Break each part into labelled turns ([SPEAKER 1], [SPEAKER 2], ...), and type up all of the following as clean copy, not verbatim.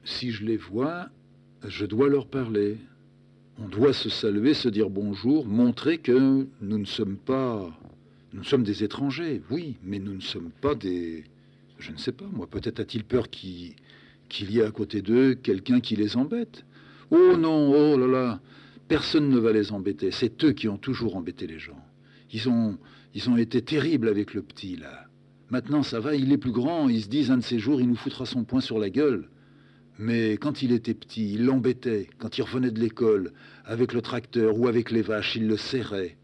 [SPEAKER 1] Si je les vois, je dois leur parler. On doit se saluer, se dire bonjour, montrer que nous ne sommes pas... Nous sommes des étrangers, oui, mais nous ne sommes pas des... Je ne sais pas, moi, peut-être a-t-il peur qu'il y ait à côté d'eux quelqu'un qui les embête. Oh non, oh là là, personne ne va les embêter. C'est eux qui ont toujours embêté les gens. Ils ont, ils ont été terribles avec le petit, là. Maintenant, ça va, il est plus grand, ils se disent, un de ces jours, il nous foutra son poing sur la gueule. Mais quand il était petit, il l'embêtait. Quand il revenait de l'école, avec le tracteur ou avec les vaches, il le serrait.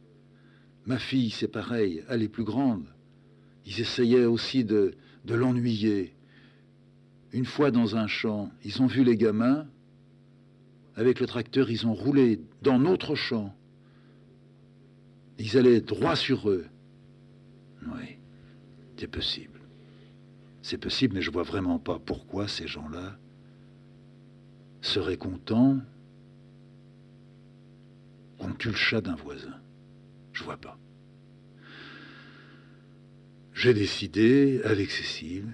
[SPEAKER 1] Ma fille, c'est pareil, elle est plus grande. Ils essayaient aussi de l'ennuyer. Une fois dans un champ, ils ont vu les gamins. Avec le tracteur, ils ont roulé dans notre champ. Ils allaient droit sur eux. Oui, c'est possible. C'est possible, mais je vois vraiment pas pourquoi ces gens-là seraient contents qu'on tue le chat d'un voisin. Je vois pas. J'ai décidé, avec Cécile,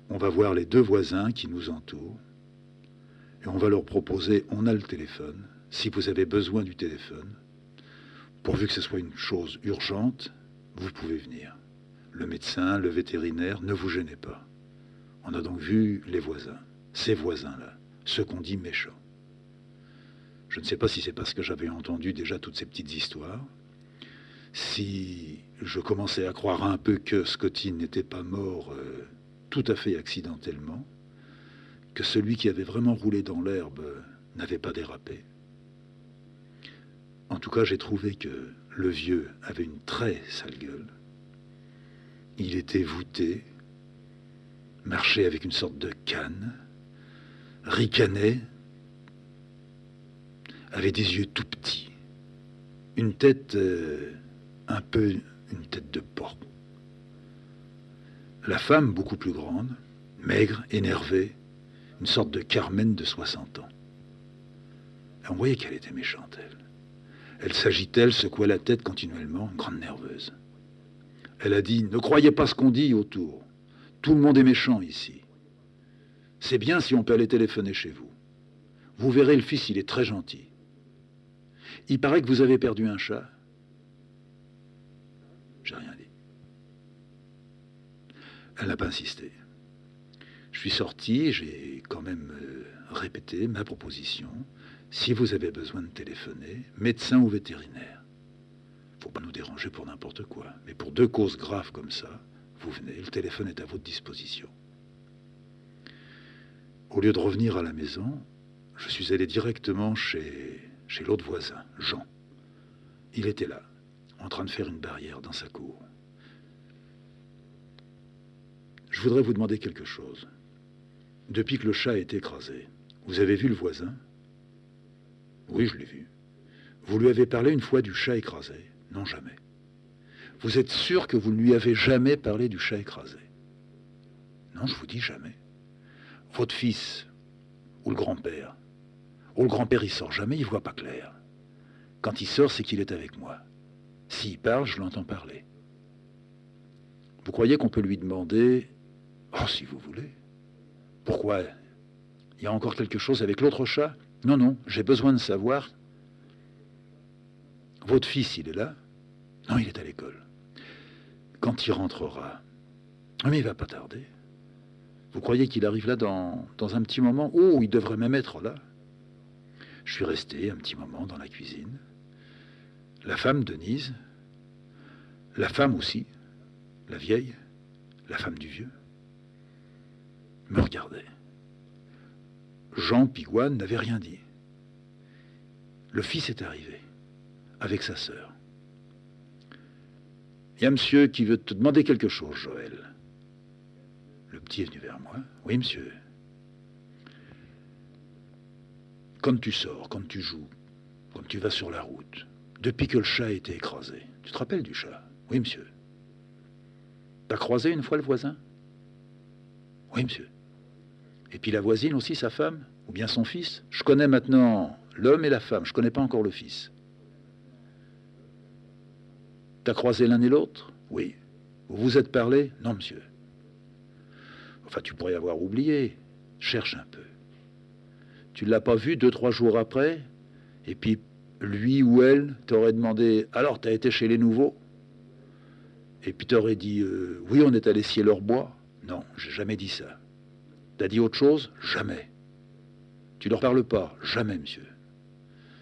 [SPEAKER 1] on va voir les deux voisins qui nous entourent, et on va leur proposer, on a le téléphone, si vous avez besoin du téléphone, pourvu que ce soit une chose urgente, vous pouvez venir. Le médecin, le vétérinaire, ne vous gênez pas. On a donc vu les voisins, ces voisins-là, ceux qu'on dit méchants. Je ne sais pas si c'est parce que j'avais entendu déjà toutes ces petites histoires, si je commençais à croire un peu que Scotty n'était pas mort tout à fait accidentellement, que celui qui avait vraiment roulé dans l'herbe n'avait pas dérapé. En tout cas, j'ai trouvé que le vieux avait une très sale gueule. Il était voûté, marchait avec une sorte de canne, ricanait, avait des yeux tout petits, une tête un peu une tête de porc. La femme, beaucoup plus grande, maigre, énervée, une sorte de Carmen de 60 ans. Et on voyait qu'elle était méchante, elle. Elle s'agitait, elle secouait la tête continuellement, une grande nerveuse. Elle a dit, ne croyez pas ce qu'on dit autour. Tout le monde est méchant ici. C'est bien si on peut aller téléphoner chez vous. Vous verrez, le fils, il est très gentil. Il paraît que vous avez perdu un chat. J'ai rien dit. Elle n'a pas insisté. Je suis sorti et j'ai quand même répété ma proposition. Si vous avez besoin de téléphoner, médecin ou vétérinaire. Faut pas nous déranger pour n'importe quoi. Mais pour deux causes graves comme ça, vous venez, le téléphone est à votre disposition. Au lieu de revenir à la maison, je suis allé directement chez l'autre voisin, Jean. Il était là, en train de faire une barrière dans sa cour. Je voudrais vous demander quelque chose. Depuis que le chat a été écrasé, vous avez vu le voisin? Oui, je l'ai vu. Vous lui avez parlé une fois du chat écrasé? Non, jamais. Vous êtes sûr que vous ne lui avez jamais parlé du chat écrasé? Non, je vous dis jamais. Votre fils, ou le grand-père? Oh, le grand-père, il sort jamais, il voit pas clair. Quand il sort, c'est qu'il est avec moi. S'il parle, je l'entends parler. Vous croyez qu'on peut lui demander... Oh, si vous voulez. Pourquoi? Il y a encore quelque chose avec l'autre chat? Non, non, j'ai besoin de savoir. Votre fils, il est là? Non, il est à l'école. Quand il rentrera... Mais il va pas tarder. Vous croyez qu'il arrive là dans un petit moment? Oh, il devrait même être là. Je suis resté un petit moment dans la cuisine. La femme, Denise, la femme aussi, la vieille, la femme du vieux, me regardait. Jean Pigoine n'avait rien dit. Le fils est arrivé, avec sa sœur. Il y a monsieur qui veut te demander quelque chose, Joël. Le petit est venu vers moi. Oui, monsieur. Quand tu sors, quand tu joues, quand tu vas sur la route, depuis que le chat a été écrasé, tu te rappelles du chat? Oui, monsieur. T'as croisé une fois le voisin? Oui, monsieur. Et puis la voisine aussi, sa femme? Ou bien son fils? Je connais maintenant l'homme et la femme, je connais pas encore le fils. T'as croisé l'un et l'autre? Oui. Vous vous êtes parlé? Non, monsieur. Enfin, tu pourrais avoir oublié. Cherche un peu. Tu ne l'as pas vu 2-3 jours après, et puis lui ou elle t'aurait demandé « Alors, t'as été chez les nouveaux ?» Et puis t'aurais dit « Oui, on est allé scier leur bois. » Non, j'ai jamais dit ça. T'as dit autre chose? Jamais. Tu leur parles pas? Jamais, monsieur.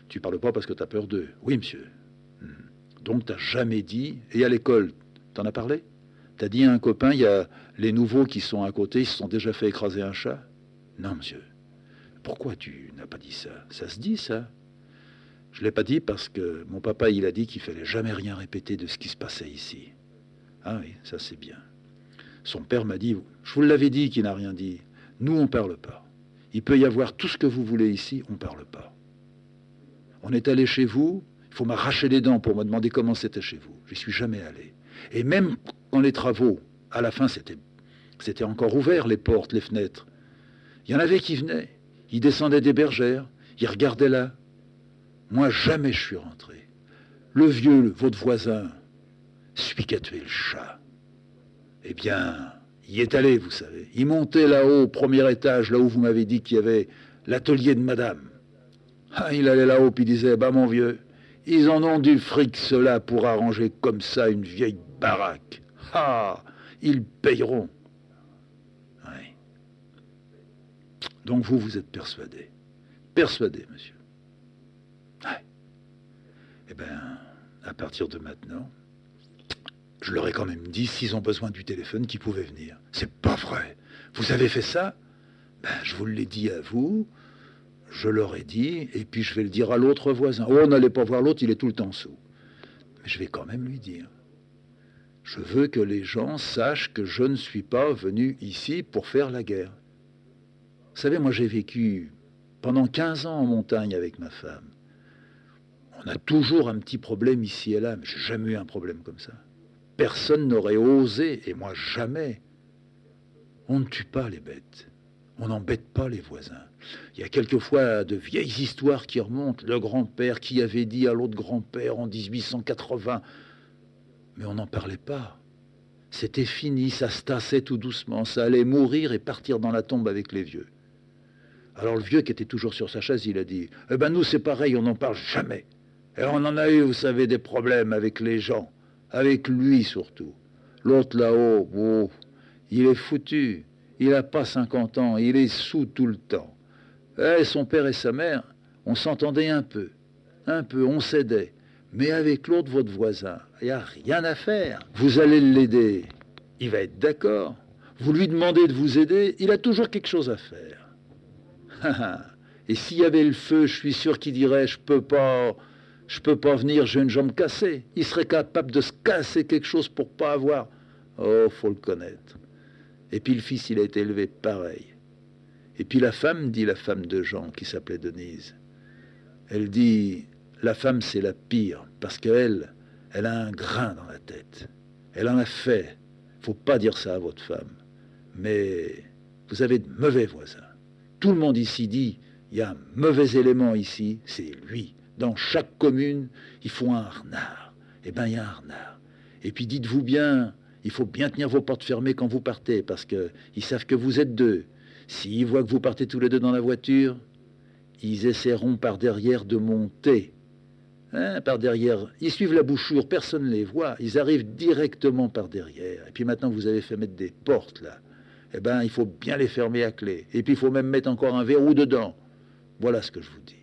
[SPEAKER 1] Tu parles pas parce que t'as peur d'eux? Oui, monsieur. Donc t'as jamais dit... Et à l'école, t'en as parlé? T'as dit à un copain, il y a les nouveaux qui sont à côté, ils se sont déjà fait écraser un chat? Non, monsieur. Pourquoi tu n'as pas dit ça? Ça se dit, ça? Je ne l'ai pas dit parce que mon papa, il a dit qu'il fallait jamais rien répéter de ce qui se passait ici. Ah oui, ça c'est bien. Son père m'a dit, je vous l'avais dit qu'il n'a rien dit. Nous, on ne parle pas. Il peut y avoir tout ce que vous voulez ici, on ne parle pas. On est allé chez vous, il faut m'arracher les dents pour me demander comment c'était chez vous. Je n'y suis jamais allé. Et même quand les travaux, à la fin, c'était encore ouvert, les portes, les fenêtres. Il y en avait qui venaient. Ils descendaient des bergères, ils regardaient là. Moi, jamais je suis rentré. Le vieux, votre voisin, celui qui a tué le chat, eh bien, il est allé, vous savez. Il montait là-haut, au premier étage, là où vous m'avez dit qu'il y avait l'atelier de madame. Ah, il allait là-haut, puis il disait, bah mon vieux, ils en ont du fric, ceux-là, pour arranger comme ça une vieille baraque. Ah, ils payeront. Oui. Donc vous êtes persuadé. Persuadé, monsieur. Ouais. Eh bien, à partir de maintenant, je leur ai quand même dit, s'ils ont besoin du téléphone, qu'ils pouvaient venir. C'est pas vrai. Vous avez fait ça? Ben, je vous l'ai dit à vous, je leur ai dit, et puis je vais le dire à l'autre voisin. Oh, n'allez pas voir l'autre, il est tout le temps sous. Mais je vais quand même lui dire. Je veux que les gens sachent que je ne suis pas venu ici pour faire la guerre. Vous savez, moi j'ai vécu pendant 15 ans en montagne avec ma femme. On a toujours un petit problème ici et là, mais j'ai jamais eu un problème comme ça. Personne n'aurait osé, et moi jamais. On ne tue pas les bêtes. On n'embête pas les voisins. Il y a quelquefois de vieilles histoires qui remontent. Le grand-père qui avait dit à l'autre grand-père en 1880. Mais on n'en parlait pas. C'était fini, ça se tassait tout doucement. Ça allait mourir et partir dans la tombe avec les vieux. Alors le vieux qui était toujours sur sa chaise, il a dit « Eh ben nous c'est pareil, on n'en parle jamais. Et on en a eu, vous savez, des problèmes avec les gens. Avec lui surtout. L'autre là-haut, oh, il est foutu. Il n'a pas 50 ans, il est sous tout le temps. Et son père et sa mère, on s'entendait un peu, on s'aidait. Mais avec l'autre, votre voisin, il n'y a rien à faire. Vous allez l'aider, il va être d'accord. Vous lui demandez de vous aider, il a toujours quelque chose à faire. Et s'il y avait le feu, je suis sûr qu'il dirait, je peux pas venir, j'ai une jambe cassée. Il serait capable de se casser quelque chose pour pas avoir. Oh, faut le connaître. Et puis le fils, il a été élevé pareil. Et puis la femme, dit la femme de Jean, qui s'appelait Denise, elle dit, la femme c'est la pire, parce qu'elle, elle a un grain dans la tête. Elle en a fait. Faut pas dire ça à votre femme. Mais vous avez de mauvais voisins. Tout le monde ici dit, il y a un mauvais élément ici, c'est lui. Dans chaque commune, il faut un renard. Eh bien, il y a un renard. Et puis dites-vous bien, il faut bien tenir vos portes fermées quand vous partez, parce qu'ils savent que vous êtes deux. S'ils voient que vous partez tous les deux dans la voiture, ils essaieront par derrière de monter. Hein, par derrière. Ils suivent la bouchure, personne ne les voit. Ils arrivent directement par derrière. Et puis maintenant, vous avez fait mettre des portes, là. Eh bien, il faut bien les fermer à clé. Et puis, il faut même mettre encore un verrou dedans. Voilà ce que je vous dis.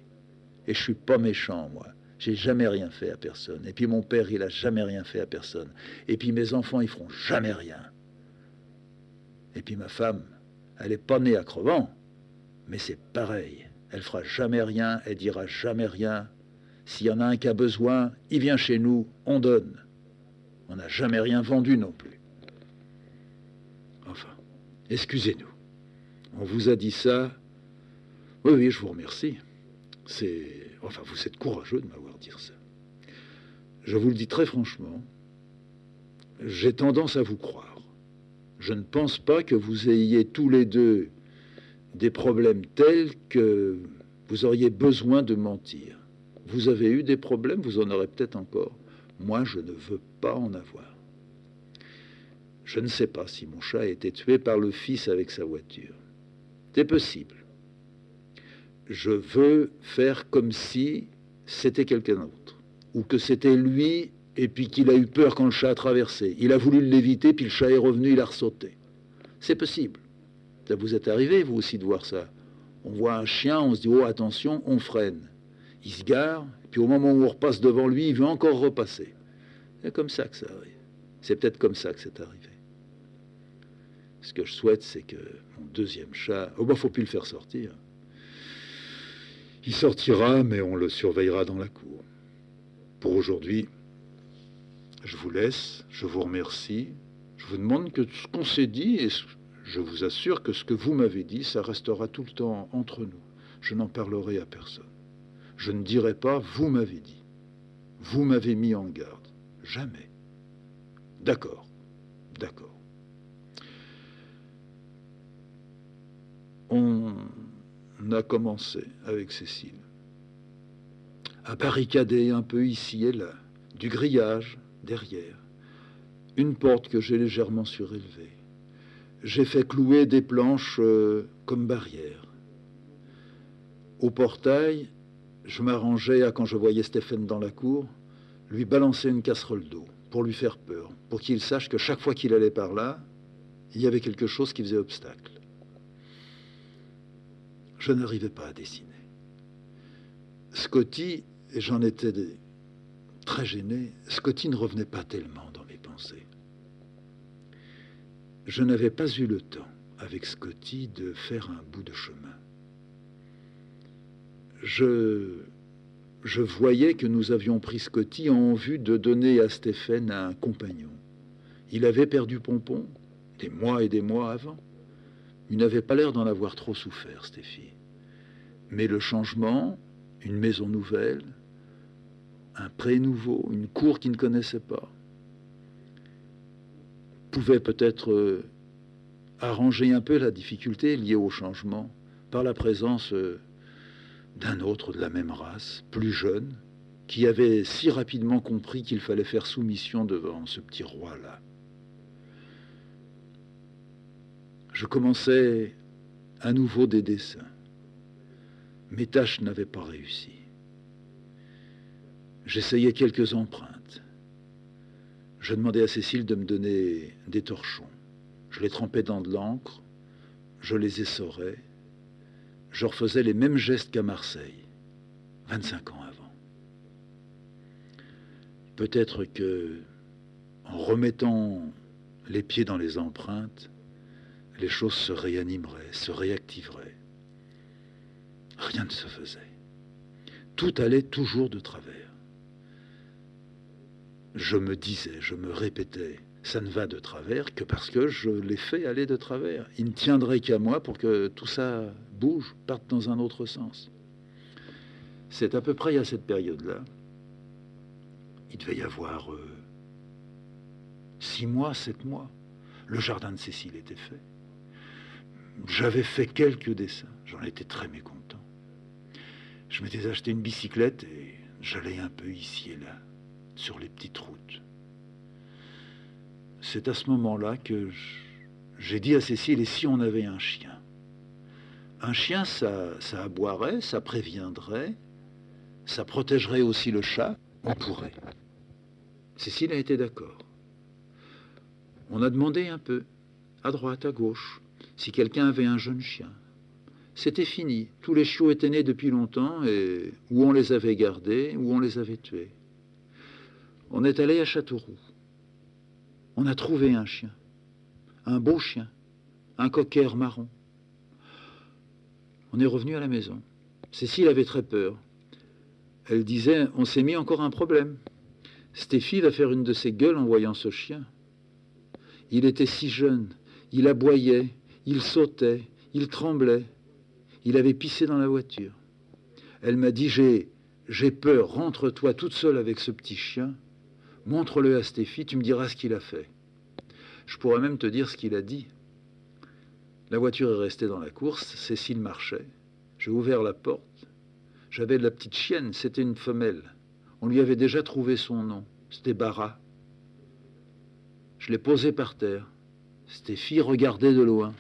[SPEAKER 1] Et je suis pas méchant, moi. J'ai jamais rien fait à personne. Et puis, mon père, il a jamais rien fait à personne. Et puis, mes enfants, ils feront jamais rien. Et puis, ma femme, elle est pas née à Crevant, mais c'est pareil. Elle fera jamais rien, elle dira jamais rien. S'il y en a un qui a besoin, il vient chez nous, on donne. On n'a jamais rien vendu non plus. Enfin, excusez-nous. On vous a dit ça. Oui, je vous remercie. Enfin, vous êtes courageux de m'avoir dit ça. Je vous le dis très franchement, j'ai tendance à vous croire. Je ne pense pas que vous ayez tous les deux des problèmes tels que vous auriez besoin de mentir. Vous avez eu des problèmes, vous en aurez peut-être encore. Moi, je ne veux pas en avoir. Je ne sais pas si mon chat a été tué par le fils avec sa voiture. C'est possible. je veux faire comme si c'était quelqu'un d'autre, ou que c'était lui, et puis qu'il a eu peur quand le chat a traversé. Il a voulu l'éviter, puis le chat est revenu, il a ressauté. C'est possible. Ça vous est arrivé, vous aussi, de voir ça. On voit un chien, on se dit, oh, attention, on freine. Il se gare, puis au moment où on repasse devant lui, il veut encore repasser. C'est comme ça que ça arrive. C'est peut-être comme ça que c'est arrivé. Ce que je souhaite, c'est que mon deuxième chat... Oh, ben, faut plus le faire sortir. Il sortira, mais on le surveillera dans la cour. Pour aujourd'hui, je vous laisse, je vous remercie. Je vous demande que ce qu'on s'est dit, et je vous assure que ce que vous m'avez dit, ça restera tout le temps entre nous. Je n'en parlerai à personne. Je ne dirai pas, vous m'avez dit. Vous m'avez mis en garde. Jamais. D'accord. D'accord. On a commencé avec Cécile à barricader un peu ici et là, du grillage derrière, une porte que j'ai légèrement surélevée. J'ai fait clouer des planches comme barrière. Au portail, je m'arrangeais à, quand je voyais Stéphane dans la cour, lui balancer une casserole d'eau pour lui faire peur, pour qu'il sache que chaque fois qu'il allait par là, il y avait quelque chose qui faisait obstacle. Je n'arrivais pas à dessiner. Scotty, et j'en étais très gêné, Scotty ne revenait pas tellement dans mes pensées. Je n'avais pas eu le temps, avec Scotty, de faire un bout de chemin. Je voyais que nous avions pris Scotty en vue de donner à Stéphane un compagnon. Il avait perdu Pompon, des mois et des mois avant. Il n'avait pas l'air d'en avoir trop souffert, Stéphie. Mais le changement, une maison nouvelle, un pré nouveau, une cour qu'il ne connaissait pas, pouvait peut-être arranger un peu la difficulté liée au changement par la présence d'un autre de la même race, plus jeune, qui avait si rapidement compris qu'il fallait faire soumission devant ce petit roi-là. Je commençais à nouveau des dessins. Mes tâches n'avaient pas réussi. J'essayais quelques empreintes. Je demandais à Cécile de me donner des torchons. Je les trempais dans de l'encre, je les essorais, je refaisais les mêmes gestes qu'à Marseille, 25 ans avant. Peut-être que, en remettant les pieds dans les empreintes, les choses se réanimeraient, se réactiveraient. Rien ne se faisait. Tout allait toujours de travers. Je me disais, je me répétais, ça ne va de travers que parce que je l'ai fait aller de travers. Il ne tiendrait qu'à moi pour que tout ça bouge, parte dans un autre sens. C'est à peu près à cette période-là. Il devait y avoir 6 mois, 7 mois. Le jardin de Cécile était fait. J'avais fait quelques dessins. J'en étais très mécontent. Je m'étais acheté une bicyclette et j'allais un peu ici et là, sur les petites routes. C'est à ce moment-là que j'ai dit à Cécile, et si on avait un chien? Un chien, ça aboierait, ça préviendrait, ça protégerait aussi le chat, on pourrait. Cécile a été d'accord. On a demandé un peu, à droite, à gauche, si quelqu'un avait un jeune chien. C'était fini. Tous les chiots étaient nés depuis longtemps, et où on les avait gardés, où on les avait tués. On est allé à Châteauroux. On a trouvé un chien, un beau chien, un cocker marron. On est revenu à la maison. Cécile avait très peur. Elle disait, on s'est mis encore un problème. Stéphie va faire une de ses gueules en voyant ce chien. Il était si jeune, il aboyait, il sautait, il tremblait. Il avait pissé dans la voiture. Elle m'a dit, j'ai peur, rentre-toi toute seule avec ce petit chien, montre-le à Stéphie, tu me diras ce qu'il a fait. Je pourrais même te dire ce qu'il a dit. La voiture est restée dans la course, Cécile marchait. J'ai ouvert la porte. J'avais de la petite chienne, c'était une femelle. On lui avait déjà trouvé son nom, c'était Bara. Je l'ai posée par terre. Stéphie regardait de loin.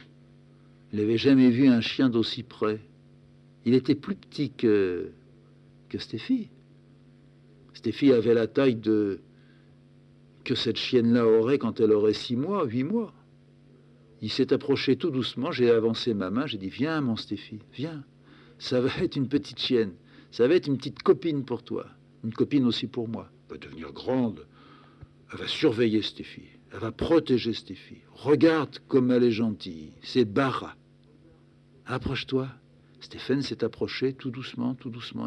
[SPEAKER 1] Il n'avait jamais vu un chien d'aussi près. Il était plus petit que Stéphie. Stéphie avait la taille que cette chienne-là aurait quand elle aurait 6 mois, 8 mois. Il s'est approché tout doucement, j'ai avancé ma main, j'ai dit, viens mon Stéphie, viens. Ça va être une petite chienne, ça va être une petite copine pour toi, une copine aussi pour moi. Elle va devenir grande, elle va surveiller Stéphie, elle va protéger Stéphie. Regarde comme elle est gentille, c'est Bara. Approche-toi. Stéphane s'est approché tout doucement,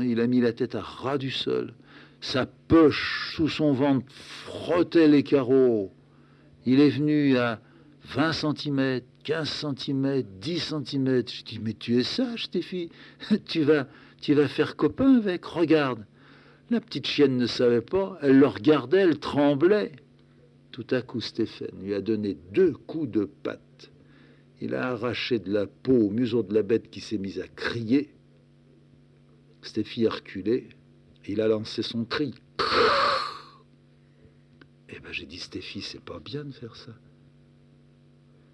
[SPEAKER 1] il a mis la tête à ras du sol. Sa poche sous son ventre frottait les carreaux. Il est venu à 20 cm, 15 cm, 10 cm. Je dis, mais tu es sage, Stéphie. Tu vas faire copain avec, regarde. La petite chienne ne savait pas, elle le regardait, elle tremblait. Tout à coup, Stéphane lui a donné 2 coups de patte. Il a arraché de la peau au museau de la bête qui s'est mise à crier. Stéphie a reculé. Il a lancé son cri. Eh ben, j'ai dit, Stéphie, c'est pas bien de faire ça.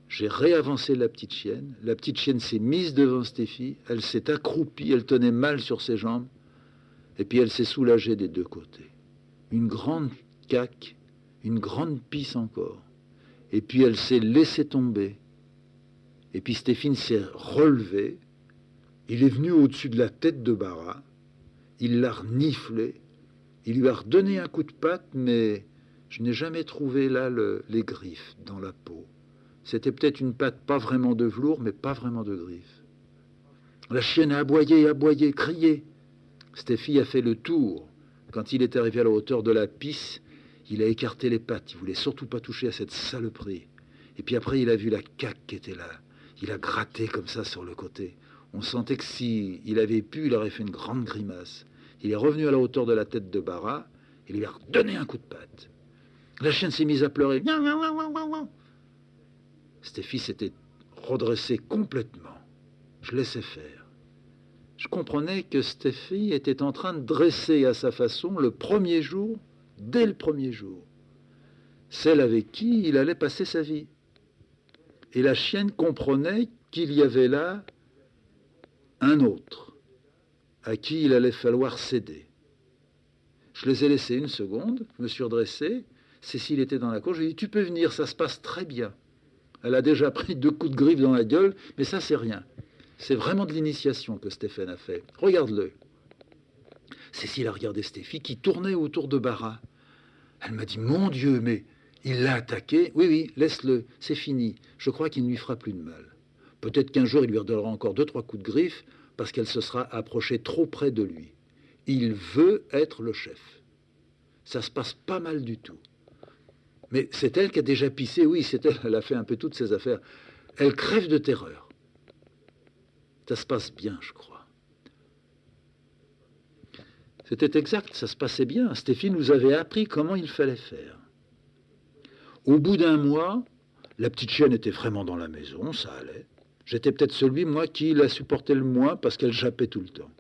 [SPEAKER 1] J'ai réavancé la petite chienne. La petite chienne s'est mise devant Stéphie. Elle s'est accroupie. Elle tenait mal sur ses jambes. Et puis elle s'est soulagée des 2 côtés. Une grande caque, une grande pisse encore. Et puis elle s'est laissée tomber. Et puis Stéphine s'est relevée. Il est venu au-dessus de la tête de Bara. Il l'a reniflé. Il lui a redonné un coup de patte, mais je n'ai jamais trouvé là les griffes dans la peau. C'était peut-être une patte pas vraiment de velours, mais pas vraiment de griffes. La chienne a aboyé, crié. Stéphie a fait le tour. Quand il est arrivé à la hauteur de la pisse, il a écarté les pattes. Il voulait surtout pas toucher à cette saloperie. Et puis après, il a vu la caque qui était là. Il a gratté comme ça sur le côté. On sentait que s'il avait pu, il aurait fait une grande grimace. Il est revenu à la hauteur de la tête de Bara et lui a redonné un coup de patte. La chienne s'est mise à pleurer. Stéphie s'était redressée complètement. Je laissais faire. Je comprenais que Stéphie était en train de dresser à sa façon le premier jour, dès le premier jour, celle avec qui il allait passer sa vie. Et la chienne comprenait qu'il y avait là un autre à qui il allait falloir céder. Je les ai laissés 1 seconde, je me suis redressé, Cécile était dans la cour, je lui ai dit, tu peux venir, ça se passe très bien. Elle a déjà pris 2 coups de griffe dans la gueule, mais ça c'est rien. C'est vraiment de l'initiation que Stéphane a fait. Regarde-le. Cécile a regardé Stéphie qui tournait autour de Bara. Elle m'a dit, mon Dieu, mais il l'a attaqué. Oui, laisse-le, c'est fini. Je crois qu'il ne lui fera plus de mal. Peut-être qu'un jour, il lui redonnera encore 2-3 coups de griffe parce qu'elle se sera approchée trop près de lui. Il veut être le chef. Ça se passe pas mal du tout. Mais c'est elle qui a déjà pissé, oui, c'est elle, elle a fait un peu toutes ses affaires. Elle crève de terreur. Ça se passe bien, je crois. C'était exact, ça se passait bien. Stéphie nous avait appris comment il fallait faire. Au bout d'1 mois, la petite chienne était vraiment dans la maison, ça allait. J'étais peut-être celui, moi, qui la supportait le moins parce qu'elle jappait tout le temps.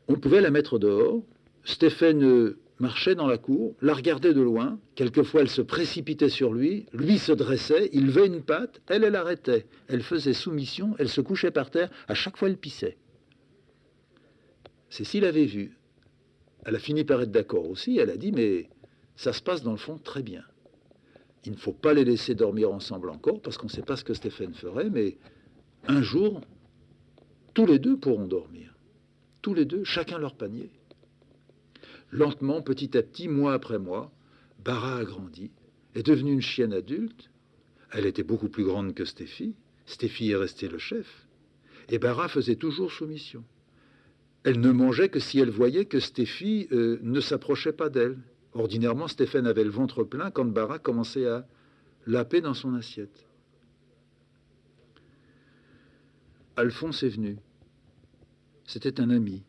[SPEAKER 1] On pouvait la mettre dehors. Stéphane marchait dans la cour, la regardait de loin. Quelquefois, elle se précipitait sur lui. Lui se dressait, il levait une patte, elle arrêtait. Elle faisait soumission, elle se couchait par terre. À chaque fois, elle pissait. Cécile avait vu. Elle a fini par être d'accord aussi. Elle a dit, mais ça se passe dans le fond très bien. Il ne faut pas les laisser dormir ensemble encore, parce qu'on ne sait pas ce que Stéphane ferait, mais un jour, tous les 2 pourront dormir. Tous les 2, chacun leur panier. Lentement, petit à petit, mois après mois, Bara a grandi, est devenue une chienne adulte. Elle était beaucoup plus grande que Stéphie. Stéphie est restée le chef. Et Bara faisait toujours soumission. Elle ne mangeait que si elle voyait que Stéphie ne s'approchait pas d'elle. Ordinairement, Stéphane avait le ventre plein quand Bara commençait à laper dans son assiette. Alphonse est venu. C'était un ami.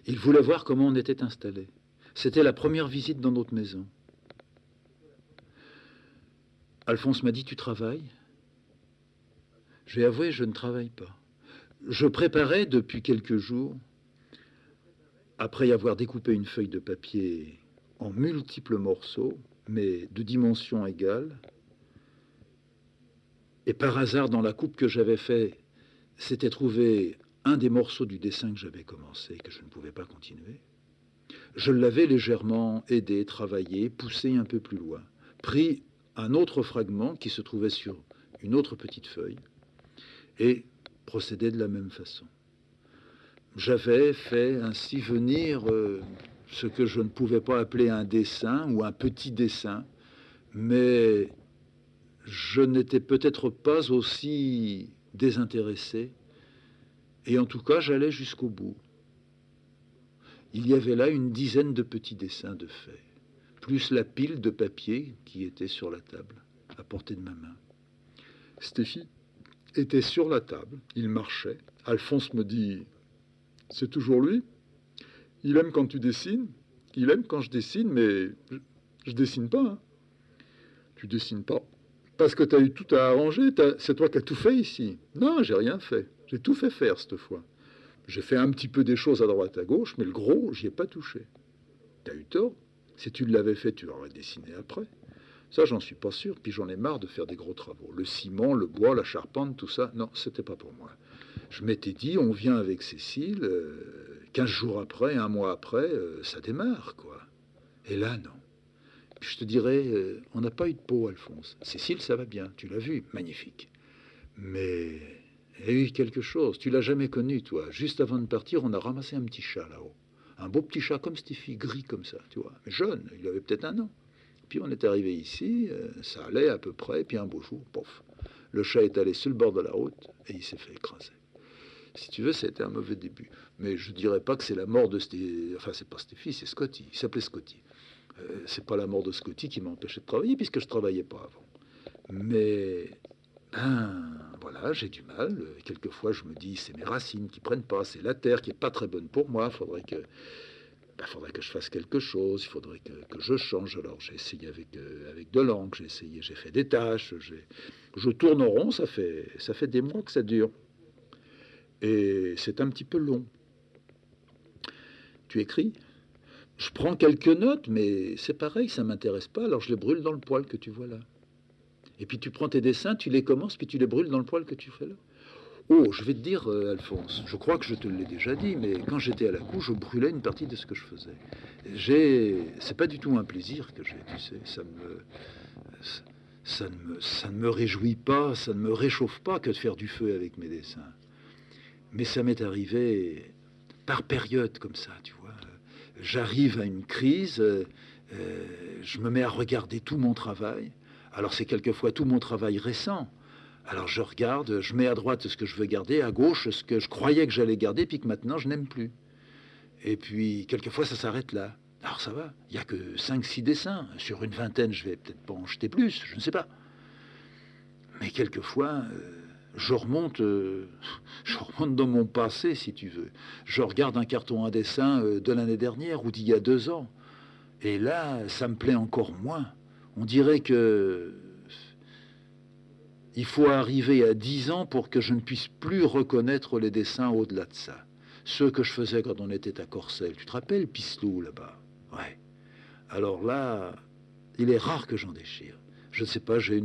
[SPEAKER 1] Il voulait voir comment on était installé. C'était la première visite dans notre maison. Alphonse m'a dit, tu travailles? J'ai avoué, je ne travaille pas. Je préparais depuis quelques jours, après y avoir découpé une feuille de papier en multiples morceaux, mais de dimensions égales, et par hasard, dans la coupe que j'avais faite, c'était trouver un des morceaux du dessin que j'avais commencé, que je ne pouvais pas continuer. Je l'avais légèrement aidé, travaillé, poussé un peu plus loin, pris un autre fragment qui se trouvait sur une autre petite feuille et procédé de la même façon. J'avais fait ainsi venir ce que je ne pouvais pas appeler un dessin ou un petit dessin, mais je n'étais peut-être pas aussi désintéressé, et en tout cas j'allais jusqu'au bout. Il y avait là une dizaine de petits dessins de fait, plus la pile de papier qui était sur la table, à portée de ma main. Stéphie était sur la table, il marchait. Alphonse me dit, c'est toujours lui. Il aime quand tu dessines, il aime quand je dessine, mais je dessine pas. Hein. Tu dessines pas. Parce que tu as eu tout à arranger, c'est toi qui as tout fait ici. Non, j'ai rien fait. J'ai tout fait faire cette fois. J'ai fait un petit peu des choses à droite, à gauche, mais le gros, j'y ai pas touché. Tu as eu tort. Si tu l'avais fait, tu aurais dessiné après. Ça, j'en suis pas sûr. Puis j'en ai marre de faire des gros travaux. Le ciment, le bois, la charpente, tout ça, non, c'était pas pour moi. Je m'étais dit, on vient avec Cécile, 15 jours après, un mois après, ça démarre, quoi. Et là, non. Puis je te dirais, on n'a pas eu de peau, Alphonse. Cécile, ça va bien, tu l'as vu, magnifique. Mais il y a eu quelque chose, tu l'as jamais connu, toi. Juste avant de partir, on a ramassé un petit chat là-haut. Un beau petit chat comme Stéphie, gris comme ça, tu vois. Mais jeune, il avait peut-être 1 an. Puis on est arrivé ici, ça allait à peu près, puis un beau jour, pof. Le chat est allé sur le bord de la route et il s'est fait écraser. Si tu veux, ça a été un mauvais début. Mais je dirais pas que c'est la mort de Stéphie. Enfin, c'est pas Stéphie, c'est Scotty. Il s'appelait Scotty. C'est pas la mort de Scotty qui m'a empêché de travailler, puisque je travaillais pas avant. Mais, voilà, j'ai du mal. Quelquefois, je me dis, c'est mes racines qui prennent pas, c'est la terre qui est pas très bonne pour moi. Faudrait que je fasse quelque chose, il faudrait que je change. Alors j'ai essayé avec de l'encre, j'ai fait des tâches, je tourne en rond, ça fait des mois que ça dure. Et c'est un petit peu long. Tu écris? Je prends quelques notes, mais c'est pareil, ça ne m'intéresse pas, alors je les brûle dans le poêle que tu vois là. Et puis tu prends tes dessins, tu les commences, puis tu les brûles dans le poêle que tu fais là. Oh, je vais te dire, Alphonse, je crois que je te l'ai déjà dit, mais quand j'étais à la cour, je brûlais une partie de ce que je faisais. C'est pas du tout un plaisir que j'ai, tu sais, ça ne me réjouit pas, ça ne me réchauffe pas que de faire du feu avec mes dessins. Mais ça m'est arrivé par période comme ça, tu vois. J'arrive à une crise, je me mets à regarder tout mon travail. Alors c'est quelquefois tout mon travail récent. Alors je regarde, je mets à droite ce que je veux garder, à gauche ce que je croyais que j'allais garder, puis que maintenant je n'aime plus. Et puis quelquefois ça s'arrête là. Alors ça va, il n'y a que 5-6 dessins. Sur une vingtaine, je vais peut-être pas en jeter plus, je ne sais pas. Mais quelquefois, je remonte dans mon passé, si tu veux. Je regarde un carton à dessin de l'année dernière ou d'il y a 2 ans. Et là, ça me plaît encore moins. On dirait que il faut arriver à 10 ans pour que je ne puisse plus reconnaître les dessins au-delà de ça. Ceux que je faisais quand on était à Corcelles. Tu te rappelles, Pisselou, là-bas? Ouais. Alors là, il est rare que j'en déchire. Je ne sais pas, j'ai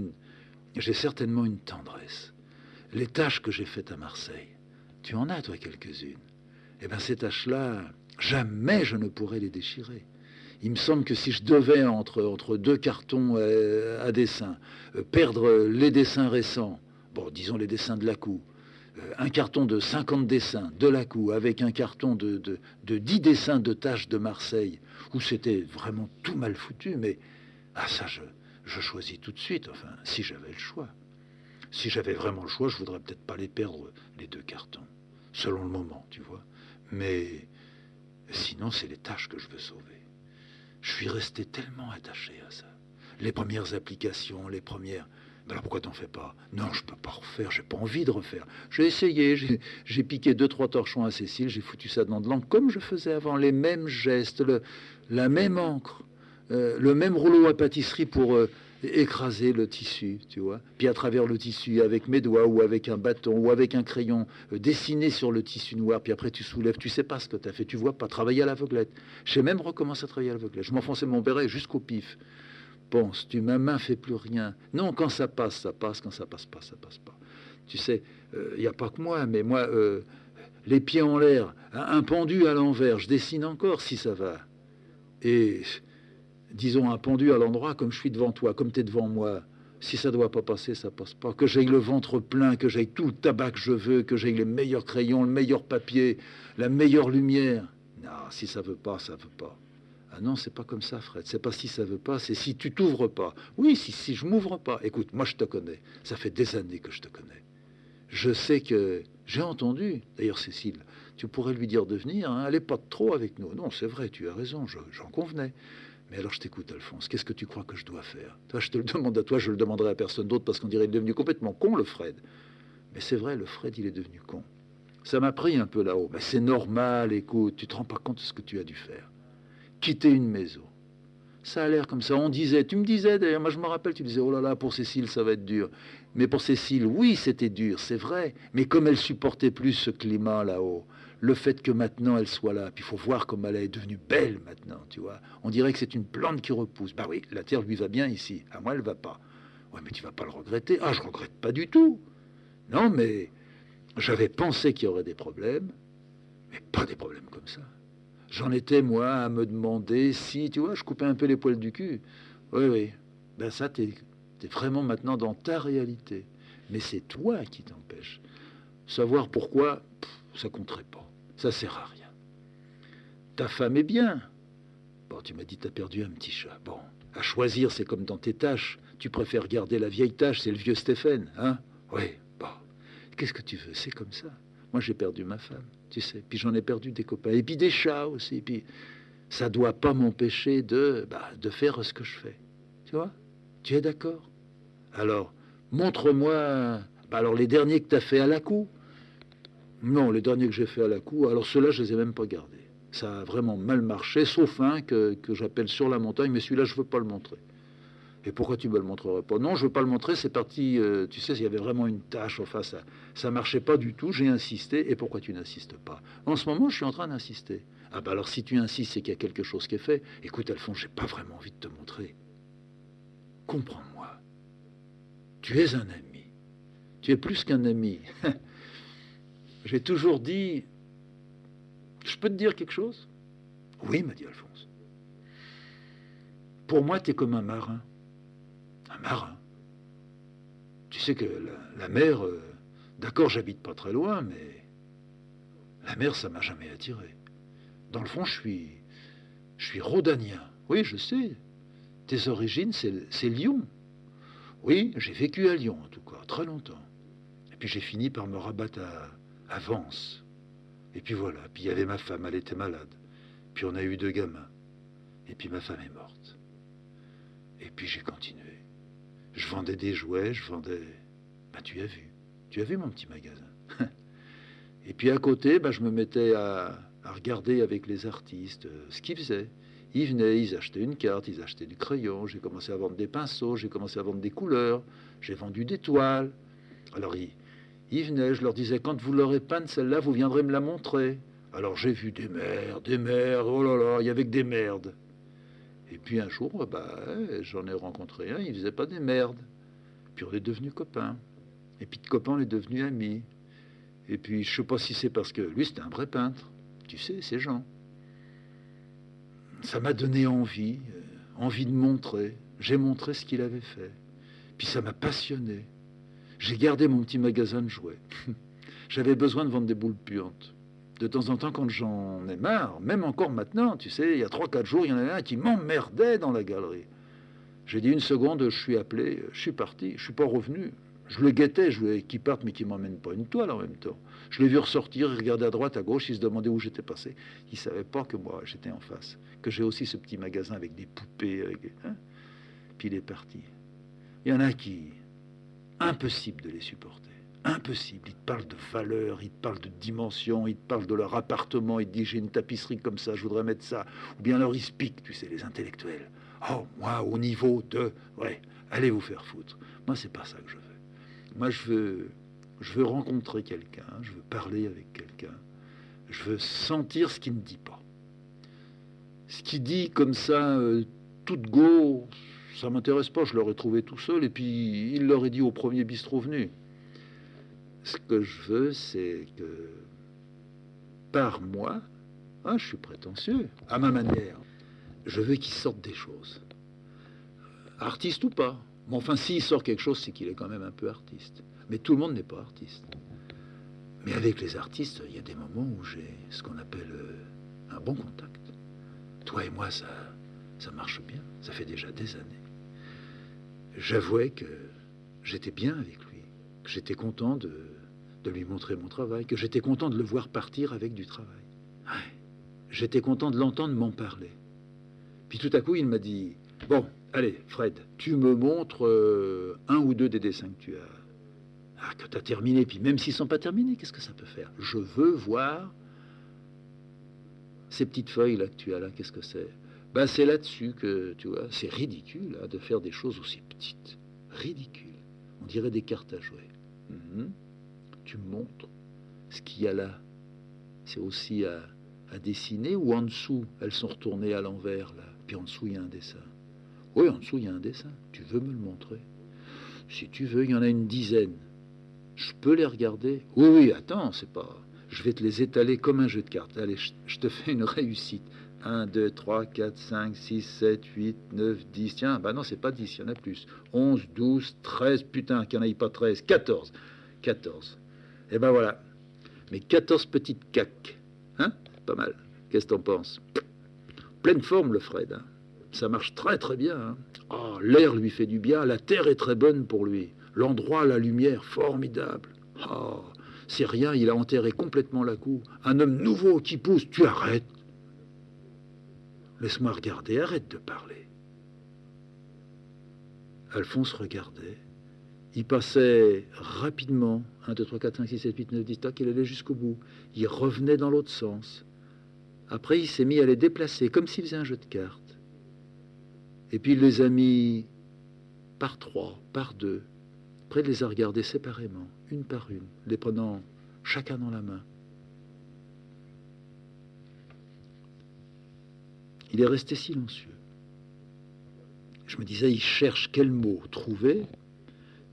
[SPEAKER 1] certainement une tendresse. Les tâches que j'ai faites à Marseille, tu en as, toi, quelques-unes. Eh bien, ces tâches-là, jamais je ne pourrais les déchirer. Il me semble que si je devais, entre 2 cartons à dessin, perdre les dessins récents, bon, disons les dessins de Lacoue, un carton de 50 dessins de Lacoue avec un carton de 10 dessins de tâches de Marseille, où c'était vraiment tout mal foutu, mais ça, je choisis tout de suite, enfin, si j'avais le choix. Si j'avais vraiment le choix, je voudrais peut-être pas les perdre, les 2 cartons, selon le moment, tu vois. Mais sinon, c'est les tâches que je veux sauver. Je suis resté tellement attaché à ça. Les premières applications, les premières... Ben alors pourquoi t'en fais pas? Non, je peux pas refaire, j'ai pas envie de refaire. J'ai essayé, j'ai piqué 2-3 torchons à Cécile, j'ai foutu ça dans de l'encre, comme je faisais avant, les mêmes gestes, la même encre, le même rouleau à pâtisserie pour écraser le tissu, tu vois. Puis à travers le tissu, avec mes doigts, ou avec un bâton, ou avec un crayon, dessiner sur le tissu noir, puis après tu soulèves, tu sais pas ce que tu as fait, tu vois pas, travailler à l'aveuglette. J'ai même recommencé à travailler à l'aveuglette. Je m'enfonçais mon béret jusqu'au pif. Pense-tu, ma main fait plus rien. Non, quand ça passe, ça passe, quand ça passe pas, ça passe pas. Tu sais, il n'y a pas que moi, mais moi, les pieds en l'air, un pendu à l'envers, je dessine encore si ça va. Et disons un pendu à l'endroit comme je suis devant toi, comme tu es devant moi. Si ça ne doit pas passer, ça passe pas. Que j'aille le ventre plein, que j'aille tout le tabac que je veux, que j'aille les meilleurs crayons, le meilleur papier, la meilleure lumière. Non, si ça veut pas, ça veut pas. Ah non, c'est pas comme ça, Fred. C'est pas si ça veut pas, c'est si tu t'ouvres pas. Oui, si je m'ouvre pas. Écoute, moi je te connais. Ça fait des années que je te connais. Je sais que j'ai entendu. D'ailleurs, Cécile, tu pourrais lui dire de venir. Hein, elle est pas trop avec nous. Non, c'est vrai, tu as raison. J'en convenais. Mais alors je t'écoute, Alphonse, qu'est-ce que tu crois que je dois faire? Toi, je te le demande à toi, je le demanderai à personne d'autre parce qu'on dirait qu'il est devenu complètement con, le Fred. Mais c'est vrai, le Fred, il est devenu con. Ça m'a pris un peu là-haut. Mais c'est normal, écoute, tu te rends pas compte de ce que tu as dû faire. Quitter une maison. Ça a l'air comme ça. On disait, tu me disais d'ailleurs, moi je me rappelle, tu disais, oh là là, pour Cécile, ça va être dur. Mais pour Cécile, oui, c'était dur, c'est vrai. Mais comme elle supportait plus ce climat là-haut, le fait que maintenant elle soit là, puis il faut voir comme elle est devenue belle maintenant, tu vois. On dirait que c'est une plante qui repousse. Bah oui, la terre lui va bien ici. À moi, elle va pas. Ouais, mais tu vas pas le regretter. Ah, je regrette pas du tout. Non, mais j'avais pensé qu'il y aurait des problèmes, mais pas des problèmes comme ça. J'en étais, moi, à me demander si, tu vois, je coupais un peu les poils du cul. Oui, oui. Ben ça, t'es vraiment maintenant dans ta réalité. Mais c'est toi qui t'empêche. Savoir pourquoi, ça compterait pas. Ça sert à rien. Ta femme est bien. Bon, tu m'as dit t'as perdu un petit chat. Bon, à choisir, c'est comme dans tes tâches. Tu préfères garder la vieille tâche, c'est le vieux Stéphane, hein? Oui, bon. Qu'est-ce que tu veux? C'est comme ça. Moi, j'ai perdu ma femme, tu sais. Puis j'en ai perdu des copains. Et puis des chats aussi. Et puis ça doit pas m'empêcher de faire ce que je fais. Tu vois? Tu es d'accord? Alors, montre-moi. Alors, les derniers que tu as fait à la coup? Non, les derniers que j'ai fait à la coup, alors ceux-là, je les ai même pas gardés. Ça a vraiment mal marché, sauf un que j'appelle sur la montagne, mais celui-là, je veux pas le montrer. Et pourquoi tu me le montrerais pas? Non, je veux pas le montrer, c'est parti, tu sais, il y avait vraiment une tâche, enfin, ça marchait pas du tout, j'ai insisté, et pourquoi tu n'insistes pas? En ce moment, je suis en train d'insister. Ah bah alors, si tu insistes, c'est qu'il y a quelque chose qui est fait. Écoute, Alphonse, j'ai pas vraiment envie de te montrer. Comprends-moi. Tu es un ami. Tu es plus qu'un ami. J'ai toujours dit, je peux te dire quelque chose? Oui, m'a dit Alphonse. Pour moi, tu es comme un marin. Un marin. Tu sais que la mer, d'accord, j'habite pas très loin, mais la mer, ça m'a jamais attiré. Dans le fond, je suis rhodanien. Oui, je sais. Tes origines, c'est Lyon. Oui, j'ai vécu à Lyon, en tout cas, très longtemps. Et puis j'ai fini par me rabattre à Vence. Et puis voilà, puis il y avait ma femme, elle était malade. Puis on a eu 2 gamins. Et puis ma femme est morte. Et puis j'ai continué. Je vendais des jouets, je vendais... Ben, tu as vu. Tu as vu mon petit magasin. Et puis à côté, ben, je me mettais à regarder avec les artistes ce qu'ils faisaient. Ils venaient, ils achetaient une carte, ils achetaient du crayon. J'ai commencé à vendre des pinceaux, j'ai commencé à vendre des couleurs. J'ai vendu des toiles. Alors ils venaient, je leur disais, quand vous l'aurez peinte celle-là, vous viendrez me la montrer. Alors j'ai vu des merdes, oh là là, il y avait que des merdes. Et puis un jour, bah, j'en ai rencontré un, il faisait pas des merdes. Puis on est devenus copains. Et puis de copains, on est devenus amis. Et puis je sais pas si c'est parce que lui, c'était un vrai peintre. Tu sais, ces gens. Ça m'a donné envie, envie de montrer. J'ai montré ce qu'il avait fait. Puis ça m'a passionné. J'ai gardé mon petit magasin de jouets. J'avais besoin de vendre des boules puantes. De temps en temps, quand j'en ai marre, même encore maintenant, tu sais, il y a 3-4 jours, il y en avait un qui m'emmerdait dans la galerie. J'ai dit une seconde, je suis appelé, je suis parti, je suis pas revenu. Je le guettais, je voulais qu'il parte, mais qu'il m'emmène pas une toile en même temps. Je l'ai vu ressortir, il regardait à droite, à gauche, il se demandait où j'étais passé. Il savait pas que moi, j'étais en face. Que j'ai aussi ce petit magasin avec des poupées. Hein. Puis il est parti. Il y en a qui... Impossible de les supporter. Impossible. Ils te parlent de valeur, ils te parlent de dimension, ils te parlent de leur appartement, ils te disent j'ai une tapisserie comme ça, je voudrais mettre ça. Ou bien alors ils se piquent, tu sais, les intellectuels. Oh, moi, au niveau de... Ouais, allez vous faire foutre. Moi, c'est pas ça que je veux. Moi, je veux rencontrer quelqu'un, je veux parler avec quelqu'un, je veux sentir ce qu'il ne dit pas. Ce qu'il dit comme ça, tout de go, ça m'intéresse pas, je l'aurais trouvé tout seul, et puis il l'aurait dit au premier bistrot venu. Ce que je veux, c'est que, par moi, je suis prétentieux, à ma manière, je veux qu'il sorte des choses. Artiste ou pas. Mais enfin, s'il sort quelque chose, c'est qu'il est quand même un peu artiste. Mais tout le monde n'est pas artiste. Mais avec les artistes, il y a des moments où j'ai ce qu'on appelle un bon contact. Toi et moi, ça marche bien. Ça fait déjà des années. J'avouais que j'étais bien avec lui, que j'étais content de lui montrer mon travail, que j'étais content de le voir partir avec du travail. Ouais. J'étais content de l'entendre m'en parler. Puis tout à coup, il m'a dit, bon, allez, Fred, tu me montres un ou deux des dessins que tu as. Que tu as terminé, puis même s'ils ne sont pas terminés, qu'est-ce que ça peut faire? Je veux voir ces petites feuilles là que tu as là, qu'est-ce que c'est? Ben, c'est là-dessus que, tu vois, c'est ridicule de faire des choses aussi petites. Ridicule. On dirait des cartes à jouer. Tu me montres ce qu'il y a là. C'est aussi à dessiner ou en dessous, elles sont retournées à l'envers là. Puis en dessous, il y a un dessin. Oui, en dessous, il y a un dessin. Tu veux me le montrer? Si tu veux, il y en a une dizaine. Je peux les regarder? Oui, oui, attends, c'est pas... Je vais te les étaler comme un jeu de cartes. Allez, je te fais une réussite. 1, 2, 3, 4, 5, 6, 7, 8, 9, 10. Tiens, bah non, c'est pas 10, il y en a plus. 11, 12, 13, putain, qu'il n'y en ait pas 13. 14. 14. Et ben voilà. Mais 14 petites caques. Hein? Pas mal. Qu'est-ce que t'en penses? Pleine forme, le Fred. Hein? Ça marche très très bien. Hein? Oh, l'air lui fait du bien. La terre est très bonne pour lui. L'endroit, la lumière, formidable. Oh, c'est rien, il a enterré complètement la cour. Un homme nouveau qui pousse, tu arrêtes. Laisse-moi regarder, arrête de parler. Alphonse regardait. Il passait rapidement, 1, 2, 3, 4, 5, 6, 7, 8, 9, 10, tac, il allait jusqu'au bout. Il revenait dans l'autre sens. Après, il s'est mis à les déplacer, comme s'il faisait un jeu de cartes. Et puis il les a mis par 3, par 2. Après, il les a regardés séparément, une par une, les prenant chacun dans la main. Il est resté silencieux. Je me disais, il cherche quel mot trouver,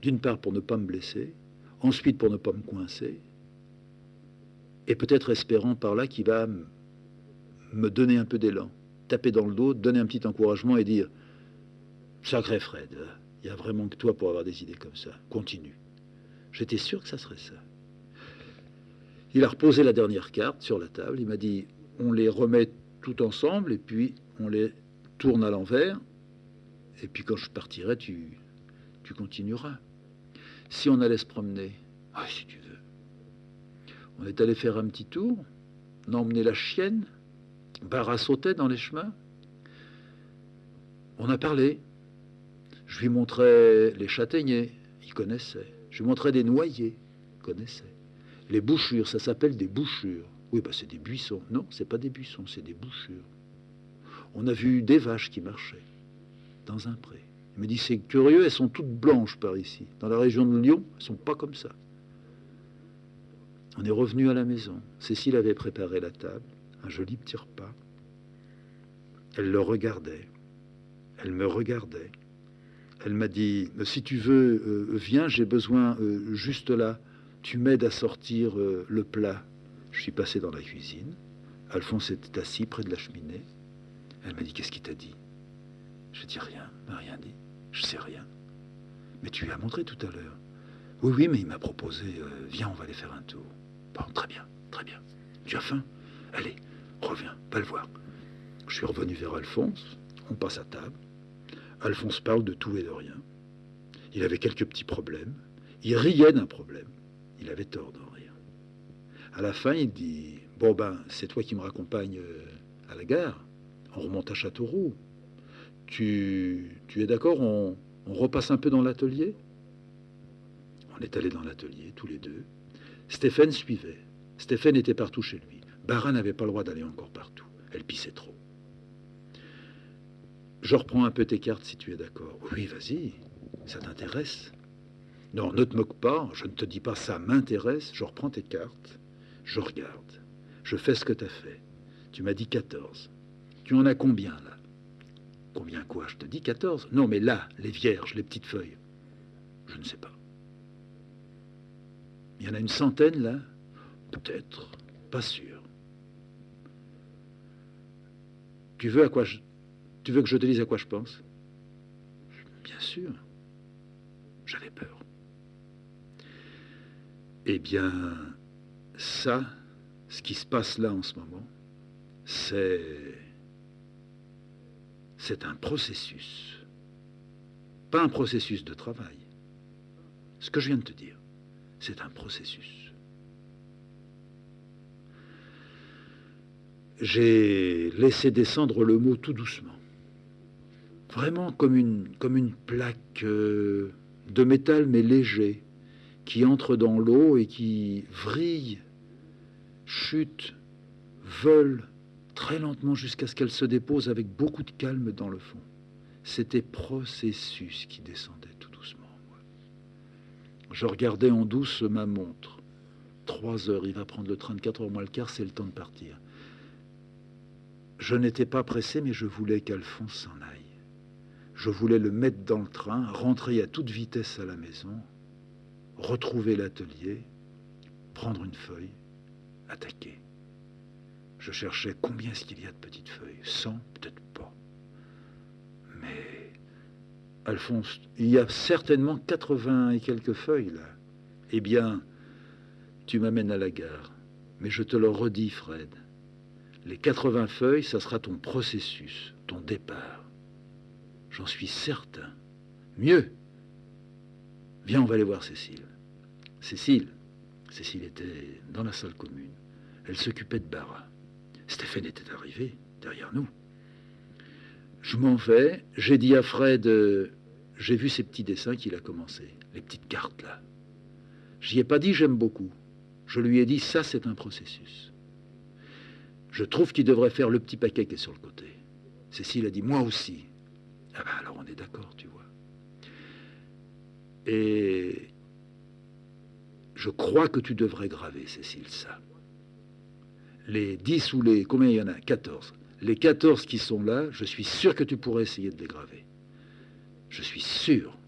[SPEAKER 1] d'une part pour ne pas me blesser, ensuite pour ne pas me coincer, et peut-être espérant par là qu'il va me donner un peu d'élan, taper dans le dos, donner un petit encouragement et dire « Sacré Fred, il n'y a vraiment que toi pour avoir des idées comme ça, continue. » J'étais sûr que ça serait ça. Il a reposé la dernière carte sur la table, il m'a dit « On les remet tout ensemble et puis on les tourne à l'envers et puis quand je partirai, tu continueras. » Si on allait se promener, si tu veux. On est allé faire un petit tour, on a emmené la chienne, Barra sautait dans les chemins. On a parlé. Je lui montrais les châtaigniers, il connaissait. Je lui montrais des noyers, il connaissait. Les bouchures, ça s'appelle des bouchures. Oui, c'est des buissons. Non, c'est pas des buissons, c'est des bouchures. On a vu des vaches qui marchaient dans un pré. Il me dit, c'est curieux, elles sont toutes blanches par ici. Dans la région de Lyon, elles sont pas comme ça. On est revenu à la maison. Cécile avait préparé la table, un joli petit repas. Elle le regardait. Elle me regardait. Elle m'a dit, si tu veux, viens, j'ai besoin juste là. Tu m'aides à sortir le plat. Je suis passé dans la cuisine. Alphonse était assis près de la cheminée. Elle m'a dit, qu'est-ce qu'il t'a dit? Je dis rien, il m'a rien dit. Je sais rien. Mais tu lui as montré tout à l'heure. Oui, oui, mais il m'a proposé, viens, on va aller faire un tour. Bon, très bien, très bien. Tu as faim? Allez, reviens, va le voir. Je suis revenu vers Alphonse. On passe à table. Alphonse parle de tout et de rien. Il avait quelques petits problèmes. Il riait d'un problème. Il avait tort d'en rire. À la fin, il dit, bon ben, c'est toi qui me raccompagne à la gare. On remonte à Châteauroux. Tu es d'accord, on repasse un peu dans l'atelier? On est allés dans l'atelier, tous les deux. Stéphane suivait. Stéphane était partout chez lui. Barra n'avait pas le droit d'aller encore partout. Elle pissait trop. Je reprends un peu tes cartes si tu es d'accord. Oui, vas-y, ça t'intéresse? Non, ne te moque pas, je ne te dis pas ça m'intéresse. Je reprends tes cartes, je regarde. Je fais ce que tu as fait. Tu m'as dit 14. Tu en as combien là? Combien quoi? Je te dis 14. Non, mais là, les vierges, les petites feuilles. Je ne sais pas. Il y en a une centaine là? Peut-être, pas sûr. Tu veux que je te dise à quoi je pense? Bien sûr, j'avais peur. Eh bien, ça, ce qui se passe là en ce moment, c'est un processus, pas un processus de travail. Ce que je viens de te dire, c'est un processus. J'ai laissé descendre le mot tout doucement. Vraiment comme une plaque de métal mais léger, qui entre dans l'eau et qui vrille, chute, vole très lentement jusqu'à ce qu'elle se dépose avec beaucoup de calme dans le fond. C'était processus qui descendait tout doucement. Je regardais en douce ma montre. 3 heures, il va prendre le train de 4 heures moins le quart, c'est le temps de partir. Je n'étais pas pressé, mais je voulais qu'Alphonse s'en aille. Je voulais le mettre dans le train, rentrer à toute vitesse à la maison, retrouver l'atelier, prendre une feuille, attaquer. Je cherchais combien est-ce qu'il y a de petites feuilles. 100, peut-être pas. Mais, Alphonse, il y a certainement 80 et quelques feuilles là. Eh bien, tu m'amènes à la gare. Mais je te le redis, Fred. Les 80 feuilles, ça sera ton processus, ton départ. J'en suis certain. Mieux. Viens, on va aller voir Cécile. Cécile était dans la salle commune. Elle s'occupait de Bara. Stéphane était arrivé derrière nous. Je m'en vais. J'ai dit à Fred, j'ai vu ces petits dessins qu'il a commencé, les petites cartes là. J'y ai pas dit j'aime beaucoup. Je lui ai dit ça c'est un processus. Je trouve qu'il devrait faire le petit paquet qui est sur le côté. Cécile a dit moi aussi. Ah ben alors on est d'accord, tu vois. Et je crois que tu devrais graver, Cécile, ça. Les 10 ou les... Combien il y en a? 14. Les 14 qui sont là, je suis sûr que tu pourrais essayer de les graver. Je suis sûr.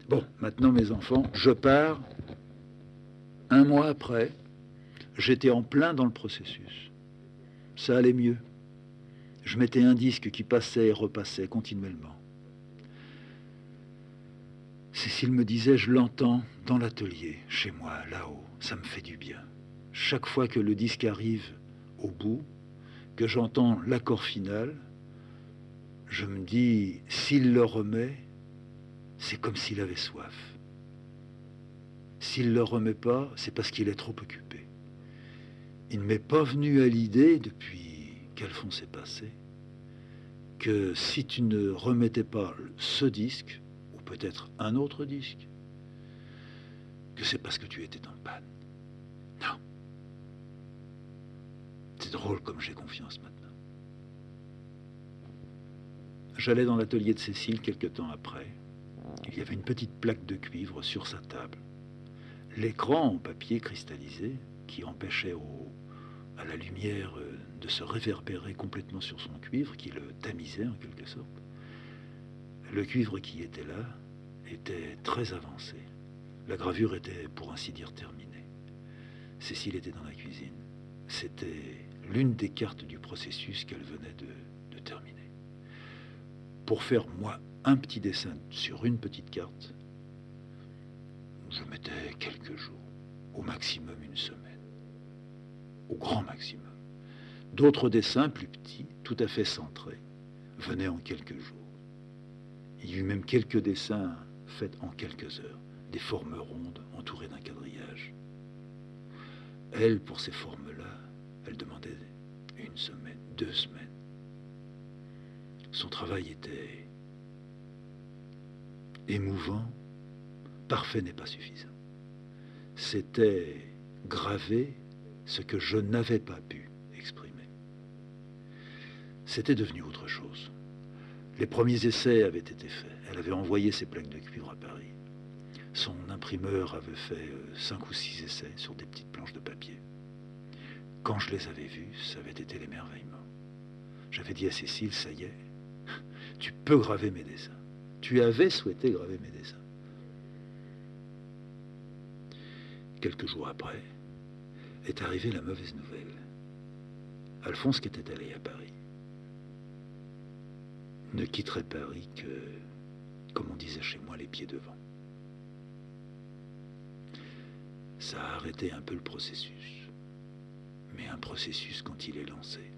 [SPEAKER 1] Bon, maintenant, mes enfants, je pars. 1 mois après, j'étais en plein dans le processus. Ça allait mieux. Je mettais un disque qui passait et repassait continuellement. Cécile me disait, je l'entends dans l'atelier, chez moi, là-haut, ça me fait du bien. Chaque fois que le disque arrive au bout, que j'entends l'accord final, je me dis, s'il le remet, c'est comme s'il avait soif. S'il ne le remet pas, c'est parce qu'il est trop occupé. Il ne m'est pas venu à l'idée, depuis qu'Alphonse est passé, que si tu ne remettais pas ce disque, ou peut-être un autre disque, que c'est parce que tu étais en panne. Non. C'est drôle comme j'ai confiance maintenant. J'allais dans l'atelier de Cécile quelque temps après. Il y avait une petite plaque de cuivre sur sa table. L'écran en papier cristallisé qui empêchait à la lumière de se réverbérer complètement sur son cuivre, qui le tamisait en quelque sorte. Le cuivre qui était là était très avancé. La gravure était, pour ainsi dire, terminée. Cécile était dans la cuisine. C'était l'une des cartes du processus qu'elle venait de terminer. Pour faire, moi, un petit dessin sur une petite carte, je mettais quelques jours, au maximum 1 semaine, au grand maximum. D'autres dessins plus petits, tout à fait centrés, venaient en quelques jours. Il y eut même quelques dessins faits en quelques heures, des formes rondes entourées d'un quadrillage. Elle, pour ces formes-là, elle demandait 1 semaine, 2 semaines. Son travail était émouvant, parfait n'est pas suffisant. C'était graver ce que je n'avais pas pu exprimer. C'était devenu autre chose. Les premiers essais avaient été faits. Elle avait envoyé ses plaques de cuivre à Paris. Son imprimeur avait fait 5 ou 6 essais sur des petites planches de papier. Quand je les avais vus, ça avait été l'émerveillement. J'avais dit à Cécile, ça y est, tu peux graver mes dessins. Tu avais souhaité graver mes dessins. quelques jours après, est arrivée la mauvaise nouvelle. Alphonse, qui était allé à Paris, ne quitterait Paris que, comme on disait chez moi, les pieds devant. Ça a arrêté un peu le processus. Mais un processus, quand il est lancé,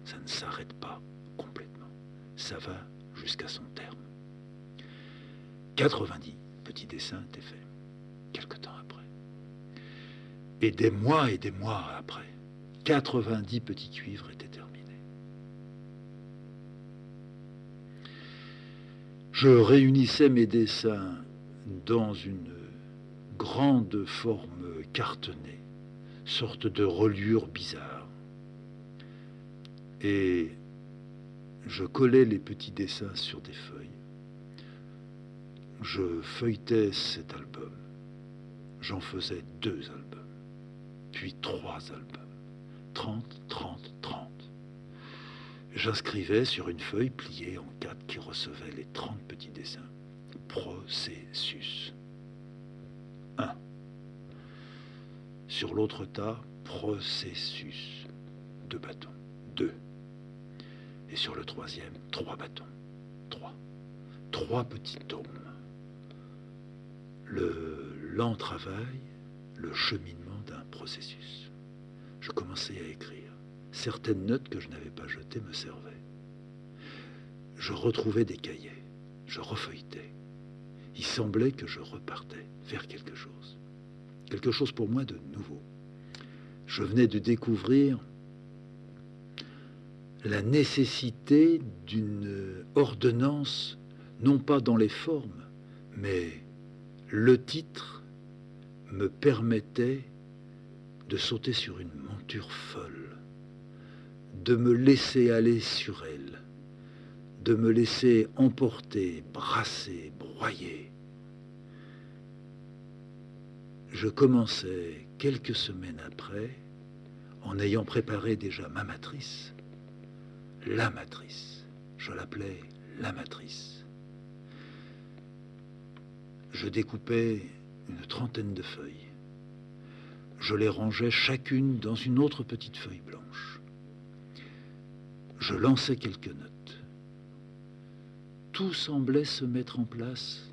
[SPEAKER 1] ça ne s'arrête pas complètement. Ça va jusqu'à son terme. 90 petits dessins étaient faits, quelque temps après. Et des mois après, 90 petits cuivres étaient terminés. Je réunissais mes dessins dans une grande forme cartonnée, sorte de reliure bizarre. Et je collais les petits dessins sur des feuilles. Je feuilletais cet album. J'en faisais 2 albums, puis 3 albums. 30, 30, 30. J'inscrivais sur une feuille pliée en 4 qui recevait les 30 petits dessins. Processus. 1. Sur l'autre tas, processus. 2 bâtons. 2. Et sur le troisième, 3 bâtons. 3. 3 petits tomes. Le lent travail, le cheminement d'un processus. Je commençais à écrire. Certaines notes que je n'avais pas jetées me servaient. Je retrouvais des cahiers. Je refeuilletais. Il semblait que je repartais vers quelque chose. Quelque chose pour moi de nouveau. Je venais de découvrir la nécessité d'une ordonnance, non pas dans les formes, mais le titre me permettait de sauter sur une monture folle, de me laisser aller sur elle, de me laisser emporter, brasser, broyer. Je commençais quelques semaines après, en ayant préparé déjà ma matrice, la matrice. Je l'appelais la matrice. Je découpais une trentaine de feuilles. Je les rangeais chacune dans une autre petite feuille blanche. Je lançais quelques notes. Tout semblait se mettre en place.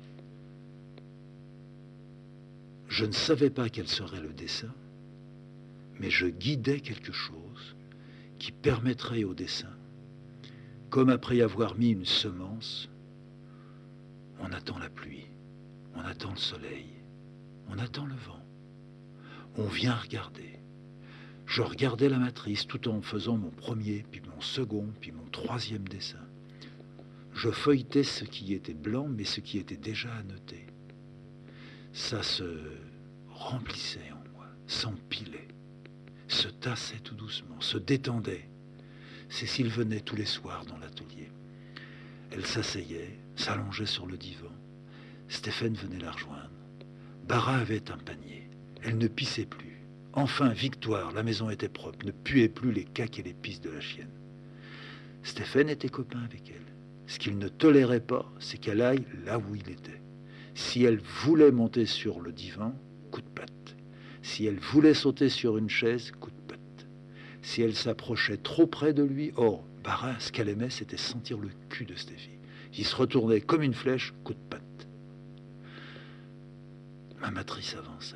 [SPEAKER 1] Je ne savais pas quel serait le dessin, mais je guidais quelque chose qui permettrait au dessin, comme après y avoir mis une semence, on attend la pluie, on attend le soleil, on attend le vent. On vient regarder. Je regardais la matrice tout en faisant mon premier, puis mon second, puis mon troisième dessin. Je feuilletais ce qui était blanc, mais ce qui était déjà annoté. Ça se remplissait en moi, s'empilait, se tassait tout doucement, se détendait. Cécile venait tous les soirs dans l'atelier. Elle s'asseyait, s'allongeait sur le divan. Stéphane venait la rejoindre. Bara avait un panier. Elle ne pissait plus. Enfin, victoire, la maison était propre, ne puait plus les caques et les pisses de la chienne. Stéphane était copain avec elle. Ce qu'il ne tolérait pas, c'est qu'elle aille là où il était. Si elle voulait monter sur le divan, coup de patte. Si elle voulait sauter sur une chaise, coup de patte. Si elle s'approchait trop près de lui, Bara, ce qu'elle aimait, c'était sentir le cul de Stéphie. Il se retournait comme une flèche, coup de patte. Ma matrice avançait.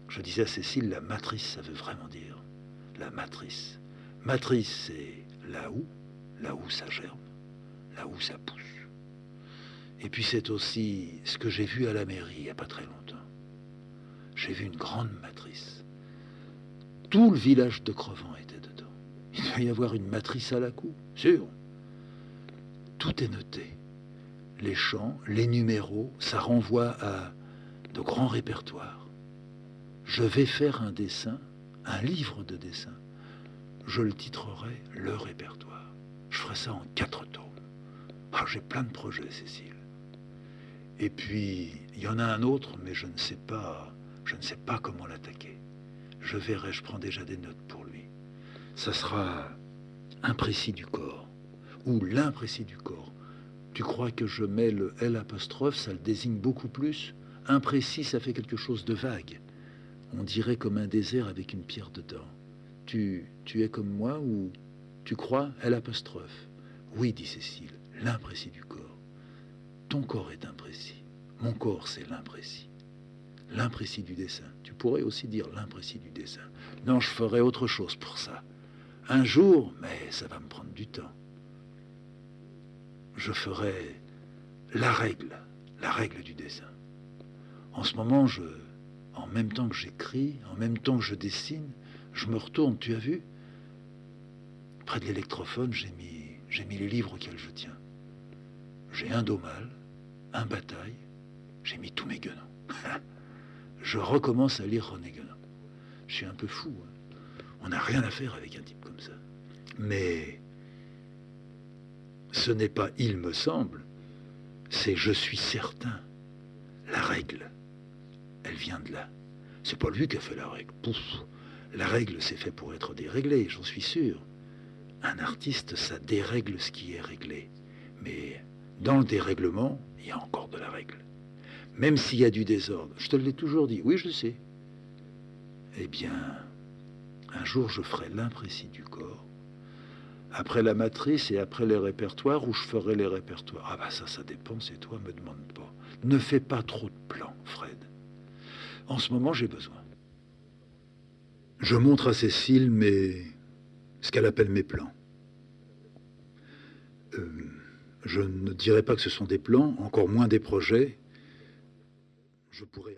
[SPEAKER 1] Je disais à Cécile, la matrice, ça veut vraiment dire la matrice. Matrice, c'est là où ça germe, là où ça pousse. Et puis c'est aussi ce que j'ai vu à la mairie il n'y a pas très longtemps. J'ai vu une grande matrice. Tout le village de Crevant était dedans. Il doit y avoir une matrice à la cour, sûr. Tout est noté. Les chants, les numéros, ça renvoie à de grands répertoires. Je vais faire un dessin, un livre de dessin. Je le titrerai « Le répertoire ». Je ferai ça en 4 tomes. J'ai plein de projets, Cécile. Et puis, il y en a un autre, mais je ne sais pas comment l'attaquer. Je verrai, je prends déjà des notes pour lui. Ça sera imprécis du corps, ou l'imprécis du corps. Tu crois que je mets le L', ça le désigne beaucoup plus? Imprécis, ça fait quelque chose de vague. On dirait comme un désert avec une pierre dedans. Tu es comme moi ou tu crois? L'apostrophe. Oui, dit Cécile, l'imprécis du corps. Ton corps est imprécis. Mon corps, c'est l'imprécis. L'imprécis du dessin. Tu pourrais aussi dire l'imprécis du dessin. Non, je ferai autre chose pour ça. Un jour, mais ça va me prendre du temps. Je ferai la règle du dessin. En ce moment, en même temps que j'écris, en même temps que je dessine, je me retourne, tu as vu? Près de l'électrophone, j'ai mis les livres auxquels je tiens. J'ai un Domal, un Bataille, j'ai mis tous mes Guénon. Je recommence à lire René Guénon. Je suis un peu fou. Hein. On n'a rien à faire avec un type comme ça. Mais ce n'est pas il me semble, c'est je suis certain. La règle, elle vient de là. C'est pas lui qui a fait la règle. Pouf. La règle, c'est fait pour être déréglé, j'en suis sûr. Un artiste, ça dérègle ce qui est réglé. Mais dans le dérèglement, il y a encore de la règle. Même s'il y a du désordre, je te l'ai toujours dit, oui, je le sais. Eh bien, un jour, je ferai l'imprécis du corps, après la matrice et après les répertoires, où je ferai les répertoires. Ah bah ça dépend, c'est toi, me demande pas. Ne fais pas trop de plans, Fred. En ce moment, j'ai besoin. Je montre à Cécile ce qu'elle appelle mes plans. Je ne dirais pas que ce sont des plans, encore moins des projets. Je pourrais